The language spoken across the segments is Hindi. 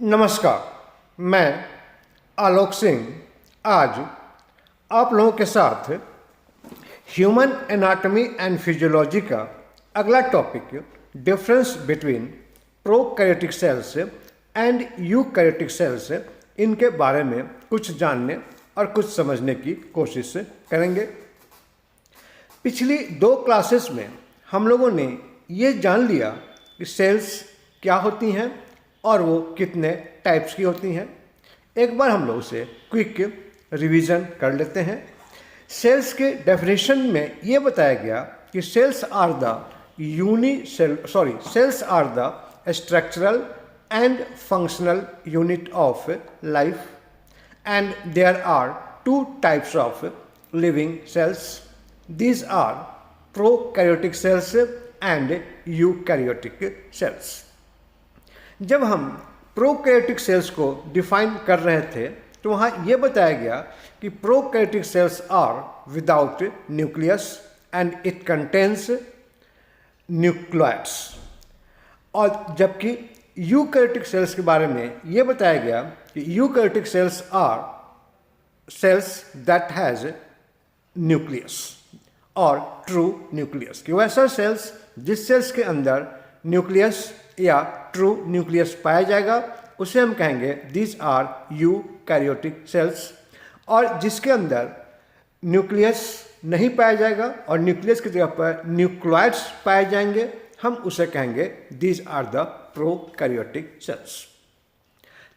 नमस्कार, मैं आलोक सिंह आज आप लोगों के साथ ह्यूमन एनाटॉमी एंड फिजियोलॉजी का अगला topic difference between prokaryotic cells and eukaryotic sales इनके बारे में कुछ जानने और कुछ समझने की कोशिश करेंगे। पिछली दो क्लासेस में हम लोगों ने ये जान लिया कि सेल्स क्या होती हैं और वो कितने टाइप्स की होती हैं। एक बार हम लोग उसे क्विक रिवीजन कर लेते हैं। सेल्स के डेफिनेशन में ये बताया गया कि cells are the structural and functional unit of life and there are two types of living cells. These are prokaryotic cells and eukaryotic cells. जब हम प्रोकैरियोटिक सेल्स को डिफाइन कर रहे थे तो वहाँ ये बताया गया कि prokaryotic cells are without nucleus and it contains nucleoids, और जबकि यूकैरियोटिक सेल्स के बारे में ये बताया गया कि eukaryotic cells are cells that has nucleus और ट्रू न्यूक्लियस, कि वैसा सेल्स जिस सेल्स के अंदर न्यूक्लियस या ट्रू न्यूक्लियस पाया जाएगा उसे हम कहेंगे दिस आर यूकैरियोटिक सेल्स, और जिसके अंदर न्यूक्लियस नहीं पाया जाएगा और न्यूक्लियस की जगह पर न्यूक्लियोइड्स पाए जाएंगे हम उसे कहेंगे this are the prokaryotic cells.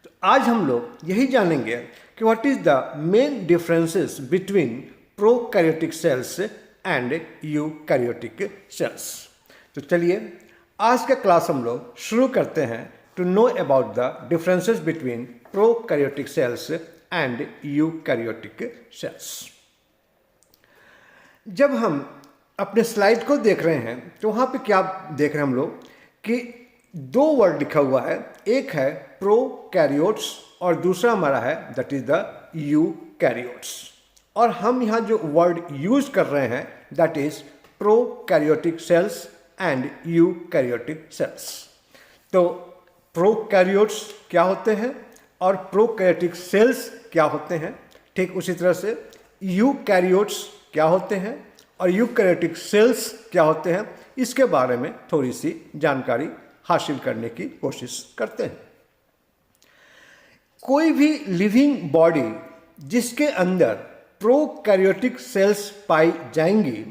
तो आज हम लोग यही जानेंगे कि what is the main differences between prokaryotic cells and eukaryotic cells. तो चलिए आज का क्लास हम लोग शुरू करते हैं to know about the differences between prokaryotic cells and eukaryotic cells. जब हम अपने स्लाइड को देख रहे हैं तो वहाँ पे क्या देख रहे हैं हम लोग कि दो वर्ड लिखा हुआ है, एक है प्रोकैरियोट्स और दूसरा हमारा है दैट इज द यूकैरियोट्स, और हम यहाँ जो वर्ड यूज कर रहे हैं that is prokaryotic cells and eukaryotic cells. तो प्रोकैरियोट्स क्या होते हैं और प्रोकैरियोटिक सेल्स क्या होते हैं, ठीक उसी तरह से यूकैरियोट्स क्या होते हैं और यूकैरियोटिक सेल्स क्या होते हैं, इसके बारे में थोड़ी सी जानकारी हासिल करने की कोशिश करते हैं। कोई भी लिविंग बॉडी जिसके अंदर प्रोकैरियोटिक सेल्स पाई जाएंगी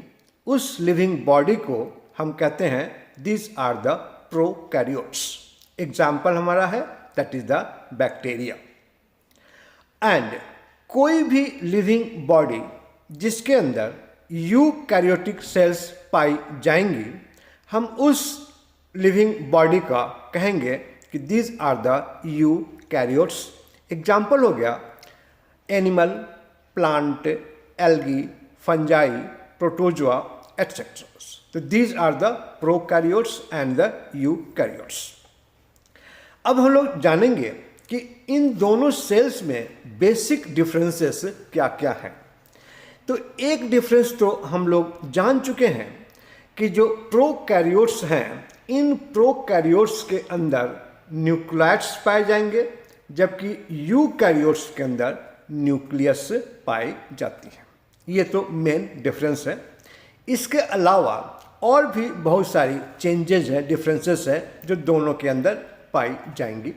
उस लिविंग बॉडी को हम कहते हैं this are the prokaryotes. Example हमारा है that is the bacteria. And कोई भी लिविंग बॉडी जिसके अंदर यूकैरियोटिक सेल्स पाई जाएंगी हम उस लिविंग बॉडी का कहेंगे कि this are the eukaryotes. Example हो गया animal, plant, algae, fungi, protozoa etcetera. तो these are the prokaryotes and the eukaryotes. अब हम लोग जानेंगे कि इन दोनों सेल्स में बेसिक डिफरेंसेस क्या क्या हैं। तो एक डिफरेंस तो हम लोग जान चुके हैं कि जो प्रोकैरियोट्स हैं इन प्रोकैरियोट्स के अंदर न्यूक्लियोइड्स पाए जाएंगे जबकि यूकैरियोट्स के अंदर न्यूक्लियस पाई जाती है। ये तो मेन डिफरेंस है। इसके अलावा और भी बहुत सारी चेंजेस हैं, डिफरेंसेस हैं जो दोनों के अंदर पाई जाएंगी।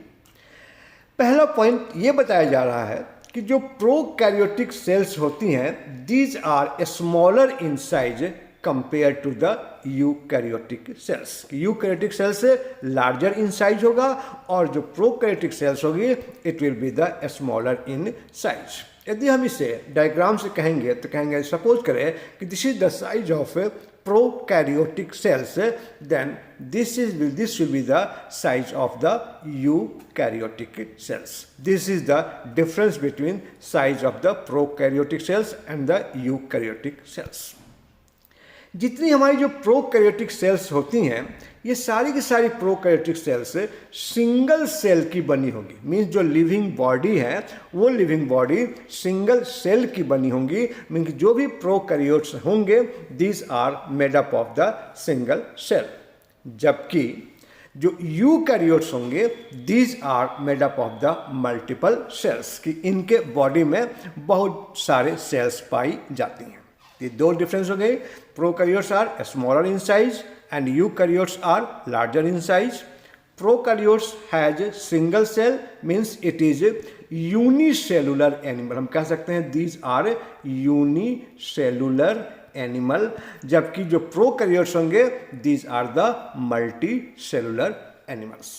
पहला पॉइंट ये बताया जा रहा है कि जो प्रोकैरियोटिक सेल्स होती हैं these are smaller in size compare to the eukaryotic cells. Eukaryotic cells larger in size होगा और जो प्रोकैरियोटिक सेल्स होगी it will be the smaller in size. यदि हम इसे डायग्राम से कहेंगे तो कहेंगे सपोज करें कि this is the size of prokaryotic cells, then this will be the size of the eukaryotic cells. This is the difference between size of the prokaryotic cells and the eukaryotic cells. जितनी हमारी जो प्रोकैरियोटिक सेल्स होती हैं ये सारी की सारी प्रोकैरियोटिक सेल्स सिंगल सेल की बनी होगी। मीन्स जो लिविंग बॉडी है वो लिविंग बॉडी सिंगल सेल की बनी होंगी। मीन्स जो भी प्रोकैरियोट्स होंगे these are made up of the single cell, जबकि जो यूकैरियोट्स होंगे these are made up of the multiple cells, कि इनके बॉडी में बहुत सारे सेल्स पाई जाती हैं। ये दो डिफरेंस हो गए। Prokaryotes are smaller in size and eukaryotes are larger in size. Prokaryotes has single cell means it is unicellular animal, हम कह सकते हैं दीज आर यूनिसेलुलर एनिमल, जबकि जो प्रोकैरियोट्स होंगे these are the multicellular animals.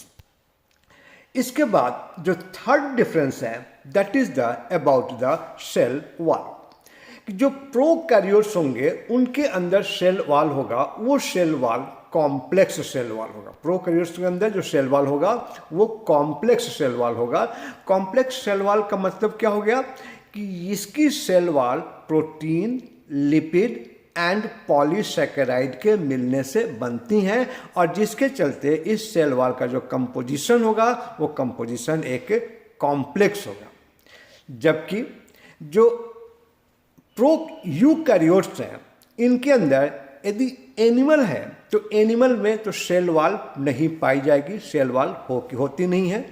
इसके बाद जो थर्ड डिफरेंस है that is the about the cell wall. जो प्रोकैरियोट्स होंगे उनके अंदर सेल वॉल होगा, वो cell wall complex cell wall होगा। प्रोकैरियोट्स के अंदर जो सेल वॉल होगा वो कॉम्प्लेक्स सेल वॉल होगा। कॉम्प्लेक्स सेल वॉल का मतलब क्या हो गया कि इसकी cell wall protein, lipid and polysaccharide के मिलने से बनती हैं, और जिसके चलते इस सेल वॉल का जो कंपोजिशन होगा वो कंपोजिशन एक कॉम्प्लेक्स होगा। जबकि जो यूकैरियोट्स हैं इनके अंदर यदि एनिमल है तो एनिमल में तो सेल वॉल नहीं पाई जाएगी, सेल वॉल होती नहीं है।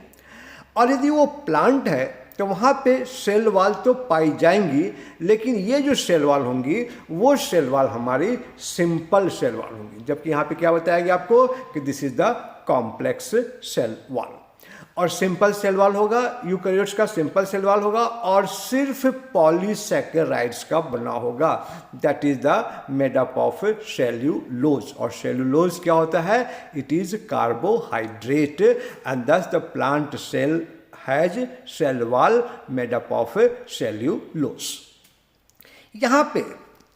और यदि वो प्लांट है तो वहाँ पे सेल वॉल तो पाई जाएंगी, लेकिन ये जो सेल वॉल होंगी वो सेल वॉल हमारी सिंपल सेल वॉल होंगी। जबकि यहाँ पे क्या बताया गया आपको कि this is the complex cell wall. और सिंपल सेल वॉल होगा, यूकैरियोट्स का सिंपल सेल वॉल होगा और सिर्फ पॉलीसैकेराइड्स का बना होगा, that is the made up of cellulose. और सेल्यूलोज क्या होता है? It is carbohydrate and thus the plant cell has cell wall made up of cellulose. यहाँ पे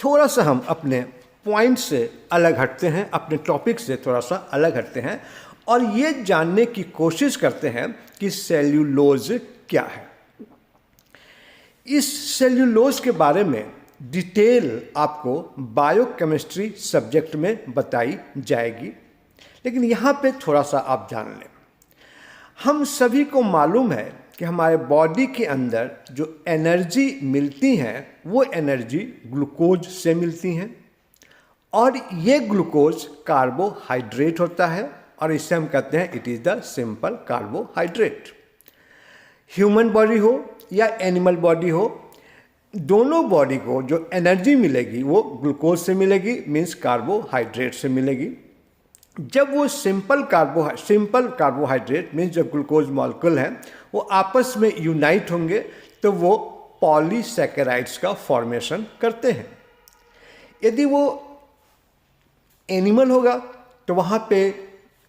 थोड़ा सा हम अपने पॉइंट से अलग हटते हैं, अपने टॉपिक से थोड़ा सा अलग हटते हैं और ये जानने की कोशिश करते हैं कि सेल्यूलोज क्या है। इस सेल्यूलोज के बारे में डिटेल आपको बायोकेमिस्ट्री सब्जेक्ट में बताई जाएगी, लेकिन यहाँ पे थोड़ा सा आप जान लें। हम सभी को मालूम है कि हमारे बॉडी के अंदर जो एनर्जी मिलती है वो एनर्जी ग्लूकोज से मिलती हैं, और ये ग्लूकोज कार्बोहाइड्रेट होता है और इससे हम कहते हैं it is the simple carbohydrate. Human body हो या एनिमल बॉडी हो, दोनों बॉडी को जो एनर्जी मिलेगी वो ग्लूकोज से मिलेगी, मीन्स कार्बोहाइड्रेट से मिलेगी। जब वो सिंपल कार्बोहाइड्रेट मीन्स जो ग्लूकोज मॉलिक्यूल हैं वो आपस में यूनाइट होंगे तो वो पॉलीसैकेराइड्स का फॉर्मेशन करते हैं। यदि वो एनिमल होगा तो वहाँ पे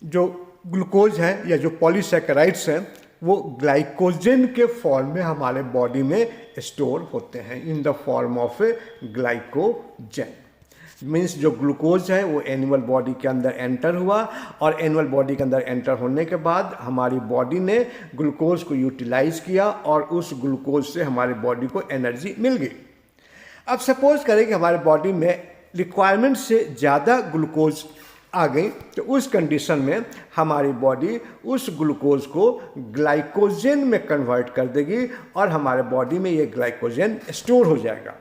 जो ग्लूकोज है या जो पॉलीसैकेराइड्स हैं वो ग्लाइकोजन के फॉर्म में हमारे बॉडी में स्टोर होते हैं, in the form of glycogen. Means जो ग्लूकोज है वो एनिमल बॉडी के अंदर एंटर हुआ और एनिमल बॉडी के अंदर एंटर होने के बाद हमारी बॉडी ने ग्लूकोज को यूटिलाइज किया और उस ग्लूकोज से हमारी बॉडी को एनर्जी मिल गई। अब सपोज करें कि हमारे बॉडी में रिक्वायरमेंट से ज़्यादा ग्लूकोज आ गई, तो उस कंडीशन में हमारी बॉडी उस ग्लूकोज को ग्लाइकोजन में कन्वर्ट कर देगी और हमारे बॉडी में ये ग्लाइकोजन स्टोर हो जाएगा।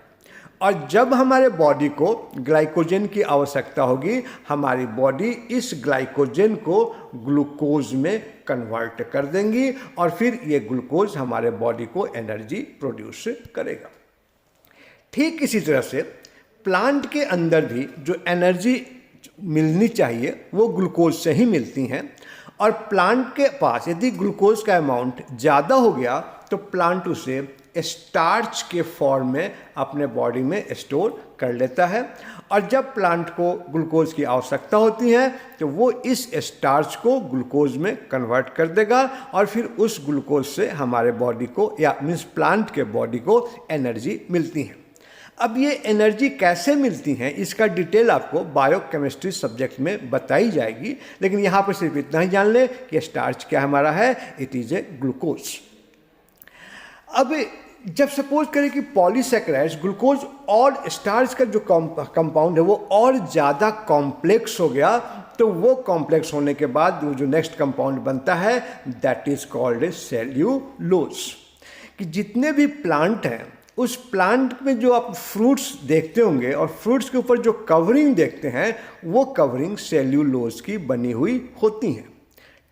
और जब हमारे बॉडी को ग्लाइकोजन की आवश्यकता होगी, हमारी बॉडी इस ग्लाइकोजन को ग्लूकोज में कन्वर्ट कर देंगी और फिर ये ग्लूकोज हमारे बॉडी को एनर्जी प्रोड्यूस करेगा। ठीक इसी तरह से प्लांट के अंदर भी जो एनर्जी मिलनी चाहिए वो ग्लूकोज से ही मिलती हैं, और प्लांट के पास यदि ग्लूकोज का अमाउंट ज़्यादा हो गया तो प्लांट उसे स्टार्च के फॉर्म में अपने बॉडी में स्टोर कर लेता है, और जब प्लांट को ग्लूकोज की आवश्यकता होती है तो वो इस स्टार्च को ग्लूकोज में कन्वर्ट कर देगा और फिर उस ग्लूकोज से हमारे बॉडी को या मीन्स प्लांट के बॉडी को एनर्जी मिलती है। अब ये एनर्जी कैसे मिलती हैं इसका डिटेल आपको बायोकेमिस्ट्री सब्जेक्ट में बताई जाएगी, लेकिन यहाँ पर सिर्फ इतना ही जान लें कि स्टार्च क्या हमारा है, इट इज़ ए ग्लूकोज। अब जब सपोज करें कि पॉलीसैकेराइड्स ग्लूकोज और स्टार्च का जो कंपाउंड है वो और ज़्यादा कॉम्प्लेक्स हो गया, तो वो कॉम्प्लेक्स होने के बाद वो जो नेक्स्ट कंपाउंड बनता है दैट इज कॉल्ड सेल्यूलोज। कि जितने भी प्लांट हैं उस प्लांट में जो आप फ्रूट्स देखते होंगे और फ्रूट्स के ऊपर जो कवरिंग देखते हैं वो कवरिंग सेल्यूलोज की बनी हुई होती हैं।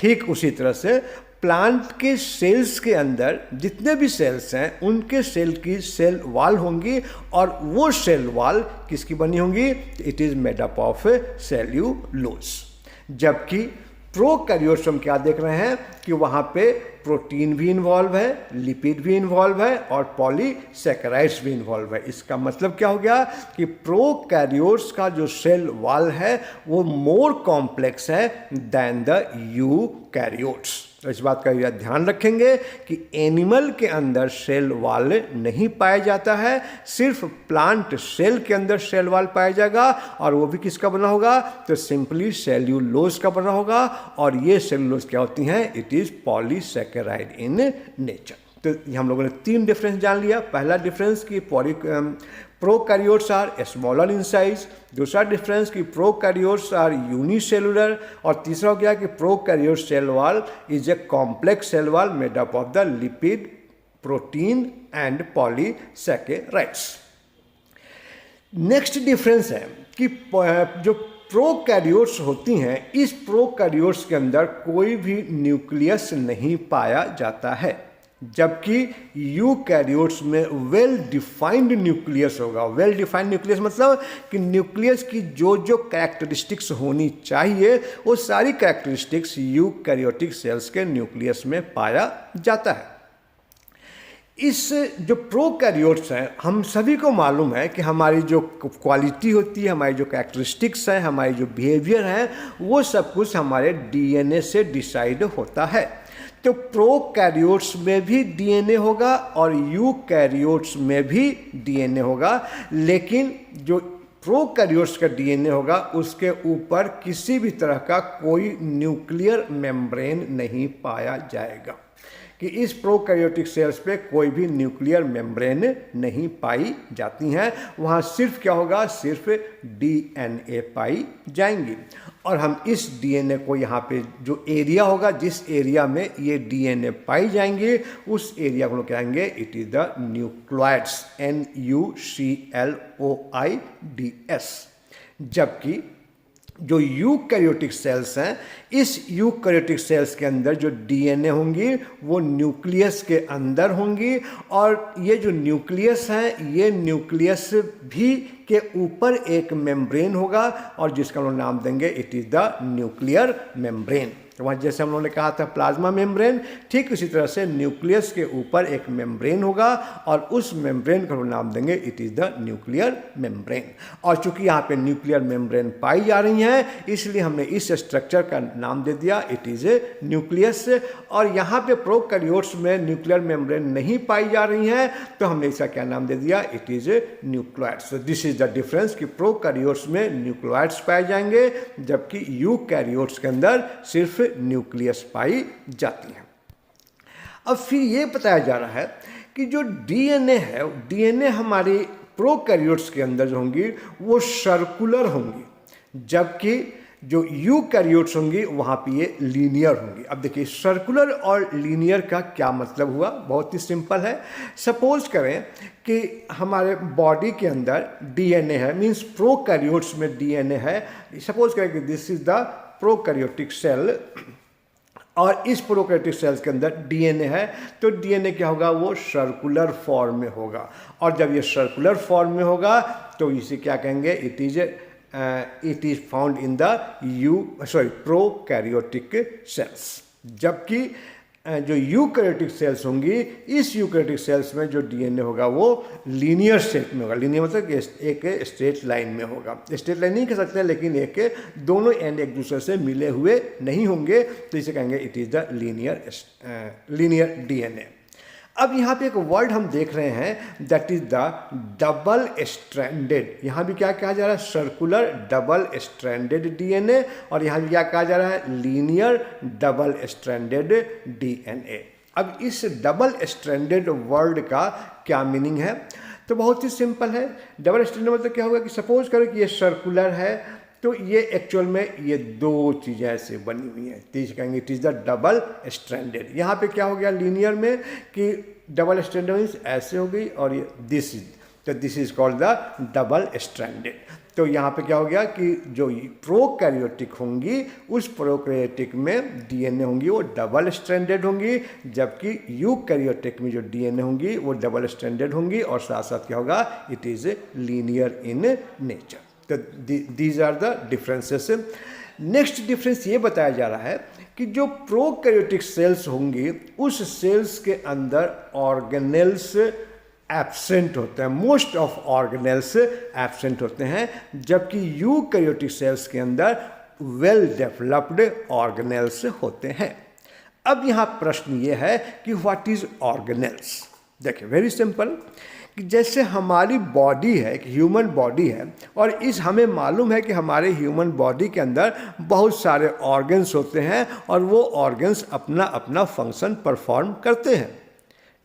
ठीक उसी तरह से प्लांट के सेल्स के अंदर जितने भी सेल्स हैं उनके सेल की सेल वॉल होंगी, और वो सेल वॉल किसकी बनी होंगी? It is made up of cellulose. जबकि प्रोकैरियोट्स हम क्या देख रहे हैं कि वहाँ पे प्रोटीन भी इन्वॉल्व है, लिपिड भी इन्वॉल्व है और पॉलीसैकेराइड्स भी इन्वॉल्व है। इसका मतलब क्या हो गया कि प्रोकैरियोट्स का जो सेल वॉल है वो मोर कॉम्प्लेक्स है देन द यूकैरियोट्स। तो इस बात का यह ध्यान रखेंगे कि एनिमल के अंदर सेल वॉल नहीं पाया जाता है, सिर्फ प्लांट सेल के अंदर सेल वॉल पाया जाएगा, और वो भी किसका बना होगा? तो सिंपली सेल्यूलोज का बना होगा। और ये सेल्यूलोज क्या होती हैं? It is polysaccharide in nature. तो हम लोगों ने 3 डिफरेंस जान लिया। पहला डिफरेंस कि prokaryotes are smaller in size, दूसरा डिफरेंस कि प्रोकैरियोट्स आर यूनिसेलुलर, और तीसरा हो गया कि prokaryote cell wall is a complex cell wall made up of the lipid, protein and polysaccharides. Next difference है कि जो प्रोकैरियोट्स होती हैं, इस प्रोकैरियोट्स के अंदर कोई भी न्यूक्लियस नहीं पाया जाता है, जबकि यूकैरियोट्स में वेल डिफाइंड न्यूक्लियस होगा। वेल डिफाइंड न्यूक्लियस मतलब कि न्यूक्लियस की जो जो कैरेक्टरिस्टिक्स होनी चाहिए वो सारी कैरेक्टरिस्टिक्स यूकैरियोटिक सेल्स के न्यूक्लियस में पाया जाता है। इस जो प्रोकैरियोट्स हैं, हम सभी को मालूम है कि हमारी जो क्वालिटी होती है, हमारी जो कैरेक्टरिस्टिक्स हैं, हमारी जो बिहेवियर है, वो सब कुछ हमारे डीएनए से डिसाइड होता है। तो प्रोकैरियोट्स में भी डीएनए होगा और यूकैरियोट्स में भी डीएनए होगा, लेकिन जो प्रोकैरियोट्स का डीएनए होगा उसके ऊपर किसी भी तरह का कोई न्यूक्लियर मेम्ब्रेन नहीं पाया जाएगा, कि इस प्रोकैरियोटिक सेल्स पे कोई भी न्यूक्लियर मेम्ब्रेन नहीं पाई जाती हैं। वहाँ सिर्फ क्या होगा? सिर्फ डीएनए पाई जाएंगी। और हम इस डीएनए को यहाँ पे जो एरिया होगा, जिस एरिया में ये डीएनए पाई जाएंगे, उस एरिया को कहेंगे it is the nucleoids, NUCLOIDS। जबकि जो यूकैरियोटिक सेल्स हैं, इस यूकैरियोटिक सेल्स के अंदर जो डीएनए होंगी वो न्यूक्लियस के अंदर होंगी, और ये जो न्यूक्लियस हैं, ये न्यूक्लियस भी के ऊपर एक मेम्ब्रेन होगा, और जिसका हम लोग नाम देंगे it is the nuclear membrane. तो वहाँ जैसे हम लोगों ने कहा था प्लाज्मा मेम्ब्रेन, ठीक उसी तरह से न्यूक्लियस के ऊपर एक मेम्ब्रेन होगा, और उस मेम्ब्रेन को हम नाम देंगे it is the nuclear membrane. और चूंकि यहाँ पे न्यूक्लियर मेम्ब्रेन पाई जा रही हैं, इसलिए हमने इस स्ट्रक्चर का नाम दे दिया इट इज़ ए न्यूक्लियस। और यहाँ पे प्रोकैरियोट्स में न्यूक्लियर मेम्ब्रेन नहीं पाई जा रही हैं, तो हमने इसका क्या नाम दे दिया? It is a nucleoids. This is the difference कि प्रोकैरियोट्स में न्यूक्लियोइड्स पाए जाएंगे, जबकि यूकैरियोट्स के अंदर सिर्फ न्यूक्लियस पाई जाती है। अब फिर ये बताया जा रहा है कि जो डीएनए है, डीएनए हमारी प्रोकैरियोट्स के अंदर जो होंगी वो सर्कुलर होंगी, जबकि जो यूकैरियोट्स होंगी वहाँ पे ये लीनियर होंगी। अब देखिए सर्कुलर और लीनियर का क्या मतलब हुआ? बहुत ही सिंपल है। सपोज करें कि हमारे बॉडी के अंदर डीएनए है, मीन्स प्रोकैरियोट्स में डीएनए है। सपोज करें कि this is the prokaryotic cell, और इस प्रोकैरियोटिक सेल्स के अंदर डीएनए है, तो डीएनए क्या होगा? वो सर्कुलर फॉर्म में होगा। और जब ये सर्कुलर फॉर्म में होगा तो इसे क्या कहेंगे? It is found in the prokaryotic sales. जबकि जो यूकैरियोटिक सेल्स होंगी, इस यूकैरियोटिक सेल्स में जो डीएनए होगा वो लीनियर शेप में होगा। लीनियर मतलब एक स्ट्रेट लाइन में होगा। स्ट्रेट लाइन नहीं कह सकते, लेकिन एक दोनों एंड एक दूसरे से मिले हुए नहीं होंगे, तो इसे कहेंगे it is the linear DNA. अब यहाँ पे एक वर्ड हम देख रहे हैं that is the double stranded. यहाँ भी क्या कहा जा रहा है? सर्कुलर डबल स्ट्रैंडेड डीएनए, और यहाँ भी क्या कहा जा रहा है? Linear double stranded DNA. अब इस डबल स्ट्रैंडेड वर्ड का क्या मीनिंग है? तो बहुत ही सिंपल है। डबल स्ट्रैंडेड मतलब क्या होगा कि सपोज करो कि ये सर्कुलर है, तो ये एक्चुअल में ये दो चीज़ें ऐसे बनी हुई हैं, तो इसे कहेंगे it is the double stranded. यहाँ पे क्या हो गया लीनियर में कि डबल स्ट्रैंडेड मीन्स ऐसे हो गई, और ये दिस इज, तो this is called the double stranded. तो यहाँ पे क्या हो गया कि जो प्रोकैरियोटिक होंगी उस प्रोकैरियोटिक में डीएनए होंगी वो डबल स्ट्रैंडेड होंगी, जबकि यूकैरियोटिक में जो डीएनए होंगी वो डबल स्ट्रैंडेड होंगी और साथ साथ क्या होगा, it is linear in nature. तो these are the differences. Next difference ये बताया जा रहा है कि जो प्रोकैरियोटिक सेल्स होंगी उस सेल्स के अंदर ऑर्गेनेल्स एब्सेंट होते हैं, मोस्ट ऑफ ऑर्गेनेल्स एब्सेंट होते हैं, जबकि यूकैरियोटिक सेल्स के अंदर वेल डेवलप्ड ऑर्गेनेल्स होते हैं। अब यहाँ प्रश्न ये है कि व्हाट इज ऑर्गेनेल्स। देखिए वेरी सिंपल, कि जैसे हमारी बॉडी है, एक ह्यूमन बॉडी है, और इस हमें मालूम है कि हमारे ह्यूमन बॉडी के अंदर बहुत सारे ऑर्गन्स होते हैं और वो ऑर्गन्स अपना अपना फंक्शन परफॉर्म करते हैं।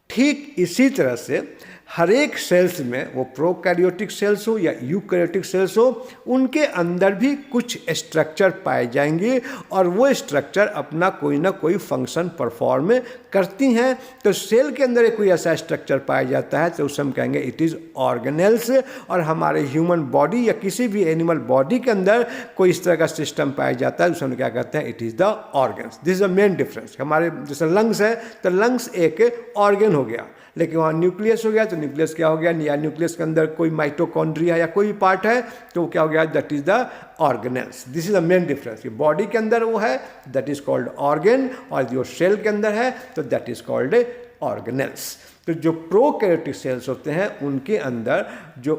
ठीक इसी तरह से हर एक सेल्स में, वो प्रोकैरियोटिक सेल्स हो या यूकैरियोटिक सेल्स हो, उनके अंदर भी कुछ स्ट्रक्चर पाए जाएंगे और वो स्ट्रक्चर अपना कोई ना कोई फंक्शन परफॉर्म करती हैं। तो सेल के अंदर कोई ऐसा स्ट्रक्चर पाया जाता है तो उसे हम कहेंगे इट इज़ ऑर्गेनेल्स। और हमारे ह्यूमन बॉडी या किसी भी एनिमल बॉडी के अंदर कोई इस तरह का सिस्टम पाया जाता है, उसे हम क्या कहते हैं, it is the organs. This is the main difference. हमारे जैसे लंग्स है तो लंग्स एक ऑर्गन हो गया, लेकिन वहाँ न्यूक्लियस हो गया तो न्यूक्लियस क्या हो गया, या न्यूक्लियस के अंदर कोई माइटोकॉन्ड्रिया या कोई भी पार्ट है तो वो क्या हो गया, that is the organelles. This is the main difference. Body के अंदर वो है दैट इज कॉल्ड ऑर्गन, और जो सेल के अंदर है तो दैट इज कॉल्ड ऑर्गेनेल्स। तो जो प्रोकैरियोटिक सेल्स होते हैं उनके अंदर जो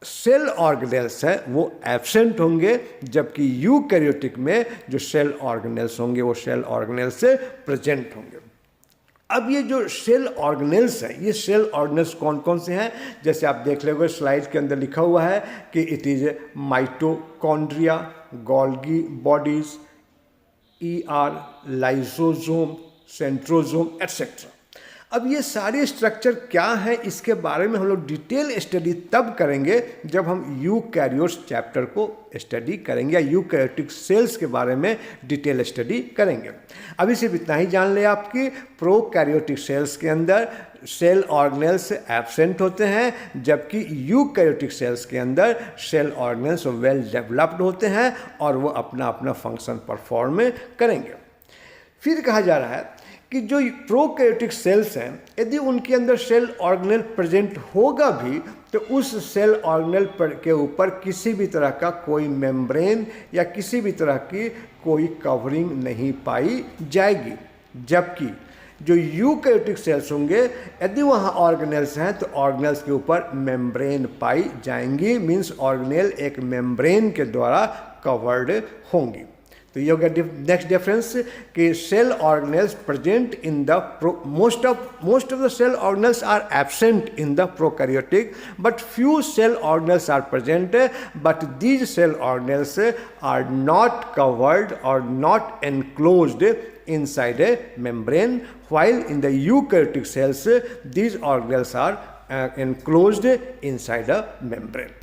सेल ऑर्गेनेल्स है वो एब्सेंट होंगे, जबकि यूकैरियोटिक में जो सेल ऑर्गेनेल्स होंगे वो सेल ऑर्गेनेल्स से प्रेजेंट होंगे। अब ये जो सेल ऑर्गेनेल्स हैं, ये सेल ऑर्गेनेल्स कौन कौन से हैं, जैसे आप देख लेंगे स्लाइड के अंदर लिखा हुआ है कि it is mitochondria, Golgi bodies, ER, lysosome, centrosome etcetera. अब ये सारे स्ट्रक्चर क्या हैं इसके बारे में हम लोग डिटेल स्टडी तब करेंगे जब हम यूकैरियोट्स चैप्टर को स्टडी करेंगे या यूकैरियोटिक सेल्स के बारे में डिटेल स्टडी करेंगे। अभी सिर्फ इतना ही जान ले आपकी प्रोकैरियोटिक सेल्स के अंदर सेल ऑर्गेनेल्स एब्सेंट होते हैं, जबकि यूकैरियोटिक सेल्स के अंदर सेल ऑर्गेनेल्स वेल डेवलप्ड होते हैं और वो अपना अपना फंक्शन परफॉर्म करेंगे। फिर कहा जा रहा है कि जो प्रोकैरियोटिक सेल्स हैं यदि उनके अंदर सेल ऑर्गेनेल प्रेजेंट होगा भी तो उस सेल ऑर्गेनेल के ऊपर किसी भी तरह का कोई मेम्ब्रेन या किसी भी तरह की कोई कवरिंग नहीं पाई जाएगी, जबकि जो यूकैरियोटिक सेल्स होंगे यदि वहाँ ऑर्गेनेल्स हैं तो ऑर्गेनेल्स के ऊपर मेम्ब्रेन पाई जाएंगी, मीन्स ऑर्गेनेल एक मेम्ब्रेन के द्वारा कवर्ड होंगी। तो ये हो गया नेक्स्ट डिफरेंस कि cell organelles present in the most of the cell organelles are absent in the prokaryotic, but few cell organelles are present, but these cell organelles are not covered or not enclosed inside a membrane, while in the eukaryotic cells these organelles are enclosed inside a membrane.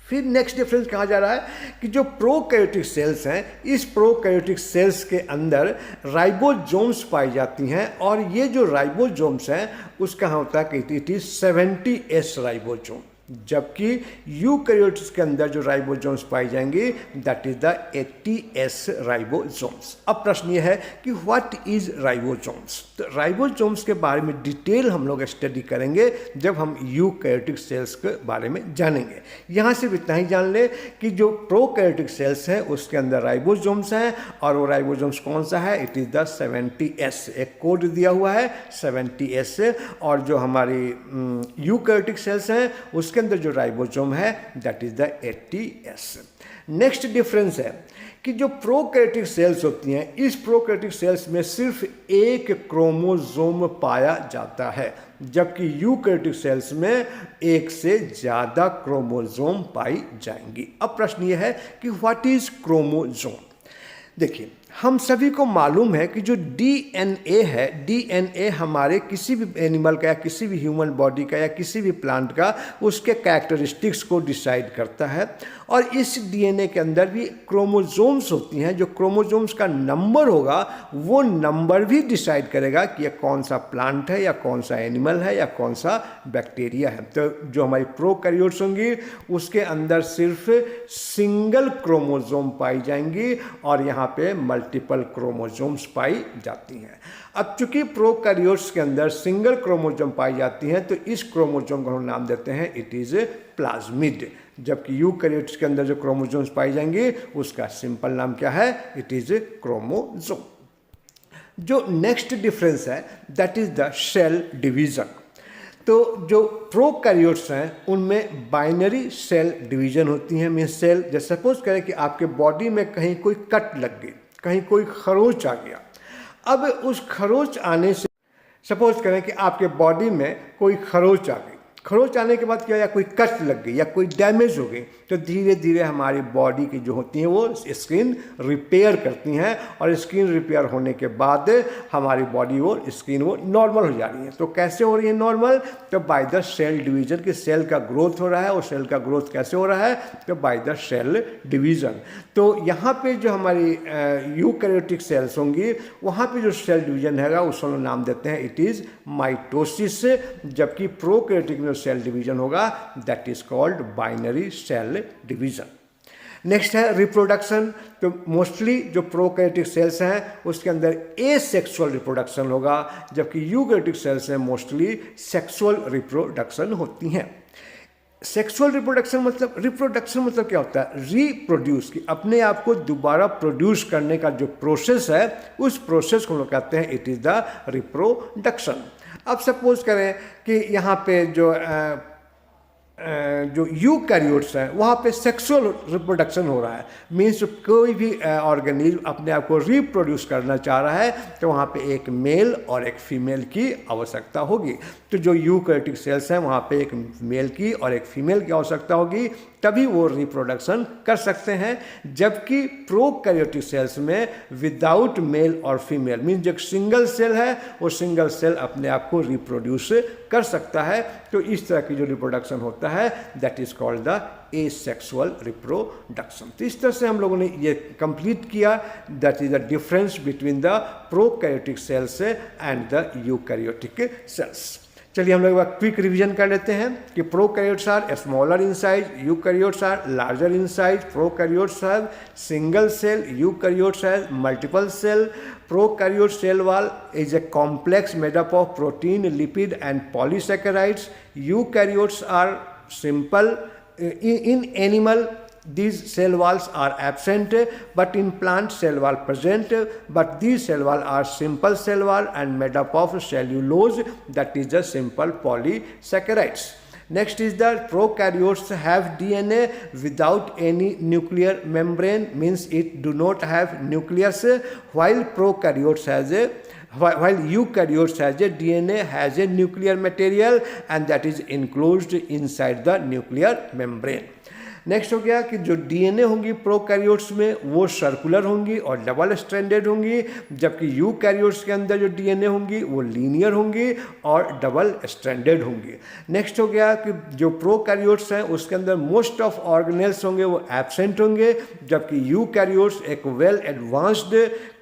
फिर नेक्स्ट डिफरेंस कहा जा रहा है कि जो प्रोकैरियोटिक सेल्स हैं इस प्रोकैरियोटिक सेल्स के अंदर राइबोसोम्स पाई जाती हैं, और ये जो राइबोसोम्स हैं उसका होता है कि इट इज 70S राइबोसोम, जबकि यूकैरियोट्स के अंदर जो राइबोसोम्स पाई जाएंगी that is the 80S ribosomes. अब प्रश्न ये है कि व्हाट इज राइबोसोम्स। तो राइबोसोम्स के बारे में डिटेल हम लोग स्टडी करेंगे जब हम यूकैरियोटिक सेल्स के बारे में जानेंगे। यहाँ सिर्फ इतना ही जान ले कि जो प्रोकैरियोटिक सेल्स हैं उसके अंदर राइबोसोम्स हैं, और वो राइबोसोम्स कौन सा है, इट इज द 70S, एक कोड दिया हुआ है 70S। और जो हमारी यूकैरियोटिक सेल्स हैं उसके अंदर जो राइबोसोम है that is the 80S। Next difference है कि जो प्रोकैरियोटिक सेल्स होती हैं इस प्रोकैरियोटिक सेल्स में सिर्फ एक क्रोमोसोम पाया जाता है, जबकि यूकैरियोटिक सेल्स में एक से ज़्यादा क्रोमोसोम पाई जाएंगी। अब प्रश्न ये है कि व्हाट इज क्रोमोसोम। देखिए हम सभी को मालूम है कि जो डीएनए है, डीएनए हमारे किसी भी एनिमल का या किसी भी ह्यूमन बॉडी का या किसी भी प्लांट का उसके कैरेक्टरिस्टिक्स को डिसाइड करता है। और इस डीएनए के अंदर भी क्रोमोसोम्स होती हैं, जो क्रोमोसोम्स का नंबर होगा वो नंबर भी डिसाइड करेगा कि यह कौन सा प्लांट है या कौन सा एनिमल है या कौन सा बैक्टीरिया है। तो जो हमारी प्रोकैरियोट्स होंगी उसके अंदर सिर्फ सिंगल क्रोमोसोम पाई जाएंगी और यहाँ पे मल्टीपल क्रोमोसोम्स पाई जाती हैं। अब चूंकि प्रोकैरियोट्स के अंदर सिंगल क्रोमोसोम पाई जाती हैं तो इस क्रोमोसोम को हम नाम देते हैं इट इज प्लाज्मिड, जबकि यूकैरियोट्स के अंदर जो क्रोमोसोम्स पाई जाएंगी उसका सिंपल नाम क्या है, इट इज क्रोमोसोम। जो नेक्स्ट डिफरेंस है that is the cell division. तो जो प्रोकैरियोट्स हैं उनमें बाइनरी सेल डिवीजन होती हैं। मीन्स सेल, जैसे सपोज करें कि आपके बॉडी में कहीं कोई कट लग गई, कहीं कोई खरोच आ गया। अब उस खरोच आने से, सपोज करें कि आपके बॉडी में कोई खरोच आ गई, खरोच आने के बाद क्या, या कोई कट लग गई या कोई डैमेज हो गई, तो धीरे धीरे हमारी बॉडी की जो होती हैं वो स्किन रिपेयर करती हैं और स्किन रिपेयर होने के बाद हमारी बॉडी वो स्किन वो नॉर्मल हो जा रही है। तो कैसे हो रही है नॉर्मल, तो बाय द सेल डिवीजन, कि सेल का ग्रोथ हो रहा है। और सेल का ग्रोथ कैसे हो रहा है, तो बाय द सेल डिवीजन। तो यहाँ पे जो हमारी यूकैरियोटिक सेल्स होंगी वहाँ पे जो सेल डिवीजन है उसको नाम देते हैं इट इज माइटोसिस, जबकि प्रोकैरियोटिक में सेल डिवीजन होगा that is called binary cell division. Next है रिप्रोडक्शन। तो मोस्टली जो प्रोकैरियोटिक सेल्स हैं उसके अंदर एसेक्सुअल रिप्रोडक्शन होगा, जबकि यूकैरियोटिक सेल्स हैं मोस्टली सेक्सुअल रिप्रोडक्शन होती हैं। सेक्सुअल रिप्रोडक्शन मतलब क्या होता है, रीप्रोड्यूस, कि अपने आप को दोबारा प्रोड्यूस करने का जो प्रोसेस है उस प्रोसेस को हम लोग कहते हैं इट इज़ द रिप्रोडक्शन। अब सपोज करें कि यहाँ पे जो यूकैरियोट्स हैं वहाँ पे सेक्सुअल रिप्रोडक्शन हो रहा है। मीन्स कोई भी ऑर्गेनिज्म अपने आप को रिप्रोड्यूस करना चाह रहा है तो वहाँ पे एक मेल और एक फीमेल की आवश्यकता होगी। तो जो यूकैरियोटिक सेल्स हैं वहाँ पे एक मेल की और एक फीमेल की आवश्यकता होगी, तभी वो रिप्रोडक्शन कर सकते हैं। जबकि प्रोकैरियोटिक सेल्स में विदाउट मेल और फीमेल, मीन्स जो सिंगल सेल है वो सिंगल सेल अपने आप को रिप्रोड्यूस कर सकता है। तो इस तरह की जो रिप्रोडक्शन होता है that is called the asexual reproduction. तो इस तरह से हम लोगों ने ये कंप्लीट किया that is the difference between the prokaryotic cells and the eukaryotic cells. चलिए हम लोग क्विक रिवीजन कर लेते हैं कि prokaryotes are smaller in size, eukaryotes are larger in size, prokaryotes have single cell, eukaryotes have multiple cell, prokaryote cell wall is a complex made up of protein, lipid and polysaccharides. Eukaryotes are simple. In animal these cell walls are absent, but in plant cell wall present, but these cell wall are simple cell wall and made up of cellulose, that is the simple polysaccharides. Next is that prokaryotes have DNA without any nuclear membrane, means it do not have nucleus, while eukaryotes has a DNA has a nuclear material and that is enclosed inside the nuclear membrane. Next हो गया कि जो डीएनए होंगी प्रोकैरियोट्स में वो सर्कुलर होंगी और डबल स्ट्रैंडेड होंगी, जबकि यूकैरियोट्स के अंदर जो डीएनए होंगी वो लीनियर होंगी और डबल स्ट्रैंडेड होंगी। नेक्स्ट हो गया कि जो प्रोकैरियोट्स हैं उसके अंदर मोस्ट ऑफ ऑर्गेनेल्स होंगे वो एब्सेंट होंगे, जबकि यूकैरियोट्स एक वेल एडवांस्ड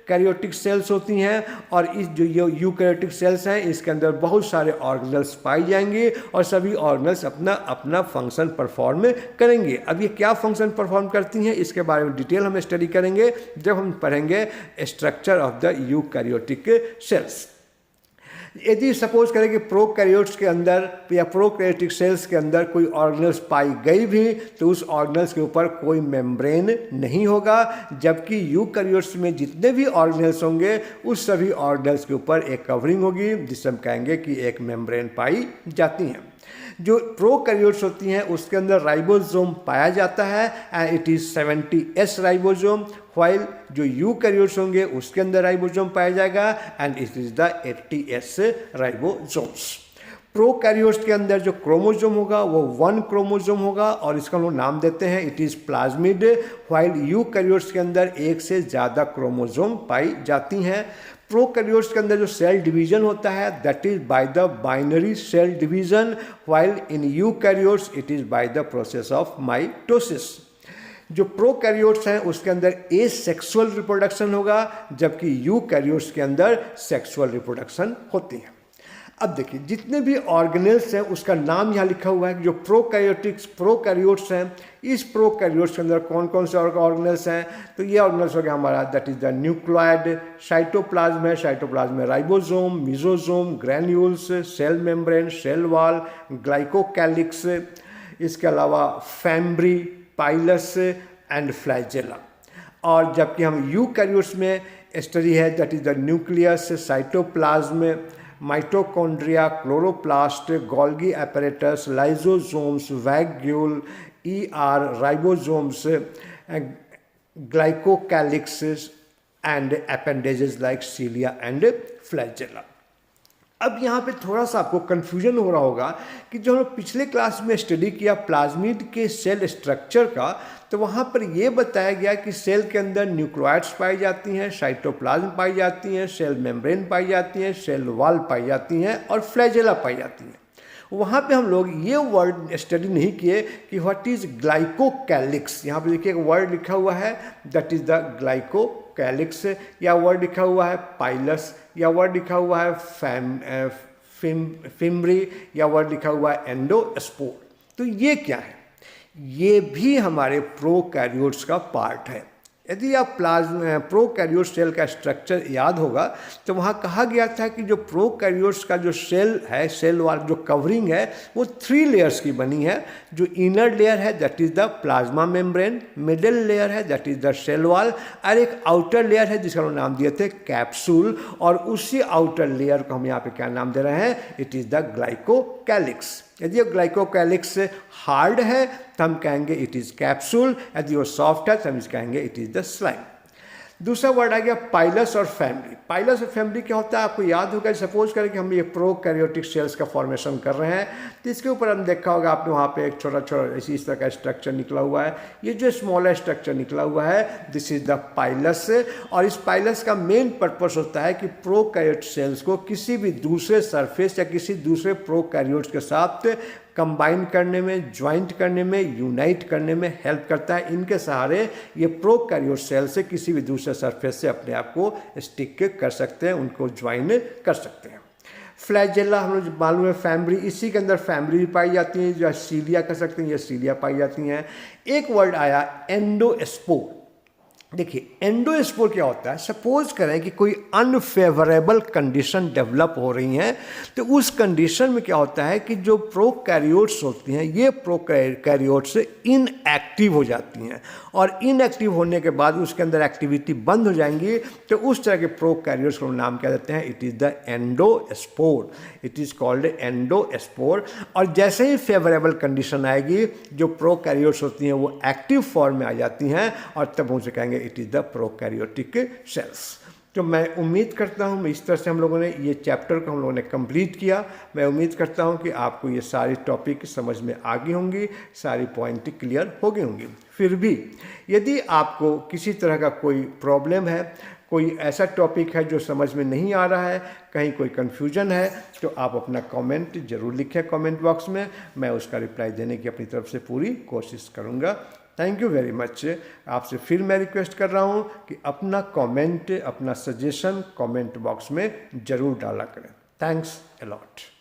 कैरियोटिक सेल्स होती हैं और इस जो यूकैरियोटिक सेल्स हैं इसके अंदर बहुत सारे ऑर्गेनल्स पाई जाएंगे और सभी ऑर्गेनल्स अपना अपना फंक्शन परफॉर्म करेंगे। अब ये क्या फंक्शन परफॉर्म करती हैं इसके बारे में डिटेल हम स्टडी करेंगे जब हम पढ़ेंगे structure of the eukaryotic sales. यदि सपोज करें कि प्रोकैरियोट्स के अंदर या प्रोकैरियोटिक सेल्स के अंदर कोई ऑर्गेनल्स पाई गई भी तो उस ऑर्गेनल्स के ऊपर कोई मेम्ब्रेन नहीं होगा, जबकि यूकैरियोट्स में जितने भी ऑर्गेनल्स होंगे उस सभी ऑर्गेनल्स के ऊपर एक कवरिंग होगी जिसे हम कहेंगे कि एक मेम्ब्रेन पाई जाती हैं। जो प्रोकैरियोट्स होती हैं उसके अंदर राइबोसोम पाया जाता है and it is 70S ribosome, while जो यूकैरियोट्स होंगे उसके अंदर राइबोसोम पाया जाएगा and it is the 80S ribosomes. Prokaryotes के अंदर जो क्रोमोसोम होगा वो 1 क्रोमोसोम होगा और इसका हम लोग नाम देते हैं it is plasmid, while eukaryotes के अंदर एक से ज़्यादा क्रोमोसोम पाई जाती हैं। प्रोकैरियोट्स के अंदर जो सेल डिवीजन होता है that is by the binary cell division, while in eukaryotes it is by the process of mitosis. जो प्रोकैरियोट्स हैं उसके अंदर एसेक्सुअल रिप्रोडक्शन होगा, जबकि यूकैरियोट्स के अंदर सेक्सुअल रिप्रोडक्शन होती है। अब देखिए जितने भी ऑर्गेनेल्स हैं उसका नाम यहाँ लिखा हुआ है कि जो प्रोकैरियोट्स हैं, इस प्रोकैरियोट्स के अंदर कौन कौन से ऑर्गेनेल्स हैं, तो ये ऑर्गेनेल्स हो गया हमारा that is the nucleoid, cytoplasm है, साइटोप्लाज्म में ribosome, mesosome, granules, cell membrane, cell wall, glycocalyx, इसके अलावा फैम्ब्री, पाइलस एंड फ्लैजेला। और जबकि हम यूकैरियोट्स में स्टडी है that is the nucleus, cytoplasm, mitochondria, chloroplast, Golgi apparatus, lysosomes, vacuole, ribosomes, glycocalyx and appendages like cilia and flagella. अब यहाँ पे थोड़ा सा आपको कन्फ्यूजन हो रहा होगा कि जो हम लोग पिछले क्लास में स्टडी किया प्लाज्मिड के सेल स्ट्रक्चर का, तो वहाँ पर ये बताया गया कि सेल के अंदर न्यूक्लियड्स पाई जाती हैं, साइटोप्लाज्म पाई जाती हैं, सेल मेम्ब्रेन पाई जाती हैं, सेल वॉल पाई जाती हैं और फ्लैजेला पाई जाती हैं। वहाँ पे हम लोग ये वर्ड स्टडी नहीं किए कि व्हाट इज ग्लाइकोकैलिक्स। यहाँ पे देखिए एक वर्ड लिखा हुआ है दैट इज द ग्लाइकोकैलिक्स, या वर्ड लिखा हुआ है पाइलस, या वर्ड लिखा हुआ है फिम्ब्री, या वर्ड लिखा हुआ है एंडोस्पोर। तो ये क्या है? ये भी हमारे प्रोकैरियोट्स का पार्ट है। यदि आप प्रोकैरियोट सेल का स्ट्रक्चर याद होगा तो वहाँ कहा गया था कि जो प्रोकैरियोट्स का जो सेल है, सेल वाल जो कवरिंग है वो 3 लेयर्स की बनी है। जो इनर लेयर है that is the plasma membrane, middle layer है that is the cell wall, और एक आउटर लेयर है जिसका हम नाम दिए थे कैप्सूल, और उसी आउटर लेयर को हम यहाँ पे क्या नाम दे रहे हैं, इट इज द ग्लाइकोकैलिक्स। यदि ग्लाइकोकैलिक्स हार्ड है तो हम कहेंगे इट इज़ कैप्सूल, यदि वो सॉफ्ट है तो हम कहेंगे इट इज़ द स्लाइम। दूसरा वर्ड आ गया पाइलस और फैमिली। पाइलस और फैमिली क्या होता है आपको याद होगा, सपोज करें कि हम ये प्रोकैरियोटिक सेल्स का फॉर्मेशन कर रहे हैं, तो इसके ऊपर हम देखा होगा आपने वहाँ पे एक छोटा छोटा इस तरह का स्ट्रक्चर निकला हुआ है। ये जो स्मॉलर स्ट्रक्चर निकला हुआ है दिस इज द पाइलस, और इस पाइलस का मेन पर्पस होता है कि प्रोकैरियोट सेल्स को किसी भी दूसरे सरफेस या किसी दूसरे प्रोकैरियोट्स के साथ कंबाइन करने में, ज्वाइंट करने में, यूनाइट करने में हेल्प करता है। इनके सहारे ये प्रोकैरियोट सेल से किसी भी दूसरे सरफेस से अपने आप को स्टिक कर सकते हैं, उनको ज्वाइन कर सकते हैं। फ्लैजेला हम लोग मालूम है फैम्ब्री, इसी के अंदर फैम्ब्री भी पाई जाती है, जो सीलिया कह सकते हैं, ये सीलिया पाई जाती हैं। एक वर्ड आया एंडोस्पोर। देखिए एंडोस्पोर क्या होता है, सपोज करें कि कोई अनफेवरेबल कंडीशन डेवलप हो रही हैं, तो उस कंडीशन में क्या होता है कि जो प्रोकैरियोट्स होती हैं ये प्रोकैरियोट्स इनएक्टिव हो जाती हैं, और इनएक्टिव होने के बाद उसके अंदर एक्टिविटी बंद हो जाएंगी, तो उस तरह के प्रोकैरियोट्स को नाम क्या देते हैं, it is the endospore, it is called endospore. और जैसे ही फेवरेबल कंडीशन आएगी जो प्रोकैरियोट्स होती हैं वो एक्टिव फॉर्म में आ जाती हैं, और तब उनसे कहेंगे it is the prokaryotic cells. तो मैं उम्मीद करता हूँ इस तरह से हम लोगों ने ये चैप्टर को हम लोगों ने कंप्लीट किया। मैं उम्मीद करता हूँ कि आपको ये सारी टॉपिक समझ में आ गई होंगी, सारी पॉइंट क्लियर हो गई होंगी। फिर भी यदि आपको किसी तरह का कोई प्रॉब्लम है, कोई ऐसा टॉपिक है जो समझ में नहीं आ रहा है, कहीं कोई कन्फ्यूजन है, तो आप अपना कमेंट ज़रूर लिखें कमेंट बॉक्स में। मैं उसका रिप्लाई देने की अपनी तरफ से पूरी कोशिश करूँगा। Thank you very much. आपसे फिर मैं रिक्वेस्ट कर रहा हूँ कि अपना कमेंट, अपना सजेशन कमेंट बॉक्स में ज़रूर डाला करें। Thanks a lot.